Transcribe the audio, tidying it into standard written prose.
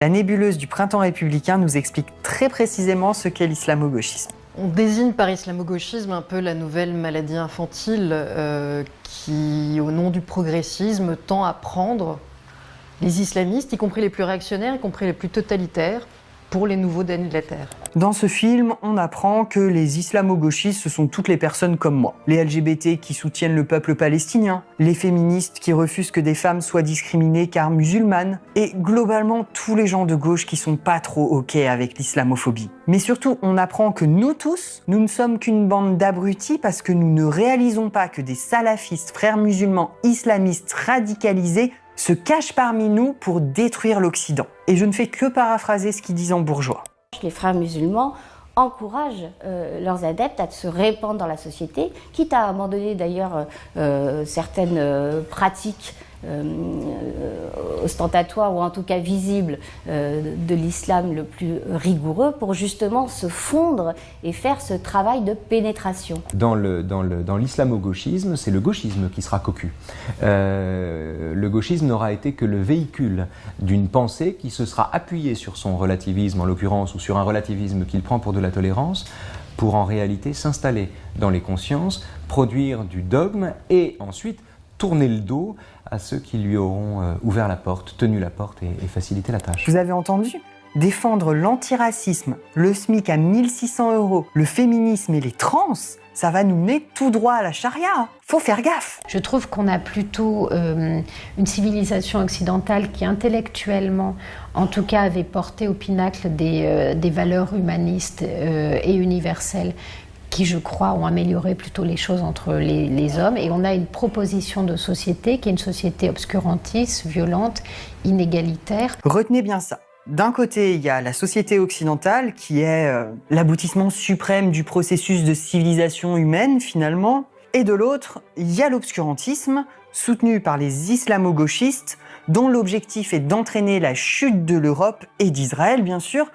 La nébuleuse du printemps républicain nous explique très précisément ce qu'est l'islamo-gauchisme. On désigne par islamo-gauchisme un peu la nouvelle maladie infantile qui, au nom du progressisme, tend à prendre les islamistes, y compris les plus réactionnaires, y compris les plus totalitaires, pour les nouveaux damnés de la Terre. Dans ce film, on apprend que les islamo-gauchistes, ce sont toutes les personnes comme moi. Les LGBT qui soutiennent le peuple palestinien, les féministes qui refusent que des femmes soient discriminées car musulmanes, et globalement tous les gens de gauche qui sont pas trop OK avec l'islamophobie. Mais surtout, on apprend que nous tous, nous ne sommes qu'une bande d'abrutis parce que nous ne réalisons pas que des salafistes, frères musulmans, islamistes radicalisés se cachent parmi nous pour détruire l'Occident. Et je ne fais que paraphraser ce qu'ils disent en bourgeois. Les frères musulmans encouragent leurs adeptes à se répandre dans la société, quitte à abandonner d'ailleurs certaines pratiques ostentatoires ou en tout cas visibles de l'islam le plus rigoureux pour justement se fondre et faire ce travail de pénétration. Dans l'islamo-gauchisme, c'est le gauchisme qui sera cocu. Le gauchisme n'aura été que le véhicule d'une pensée qui se sera appuyée sur son relativisme en l'occurrence ou sur un relativisme qu'il prend pour de la tolérance pour en réalité s'installer dans les consciences, produire du dogme et ensuite tourner le dos à ceux qui lui auront ouvert la porte, tenu la porte et facilité la tâche. Vous avez entendu ? Défendre l'antiracisme, le SMIC à 1 600 €, le féminisme et les trans, ça va nous mener tout droit à la charia. Faut faire gaffe. Je trouve qu'on a plutôt une civilisation occidentale qui intellectuellement, en tout cas, avait porté au pinacle des valeurs humanistes et universelles qui, je crois, ont amélioré plutôt les choses entre les hommes. Et on a une proposition de société qui est une société obscurantiste, violente, inégalitaire. Retenez bien ça. D'un côté, il y a la société occidentale qui est l'aboutissement suprême du processus de civilisation humaine, finalement. Et de l'autre, il y a l'obscurantisme, soutenu par les islamo-gauchistes, dont l'objectif est d'entraîner la chute de l'Europe et d'Israël, bien sûr,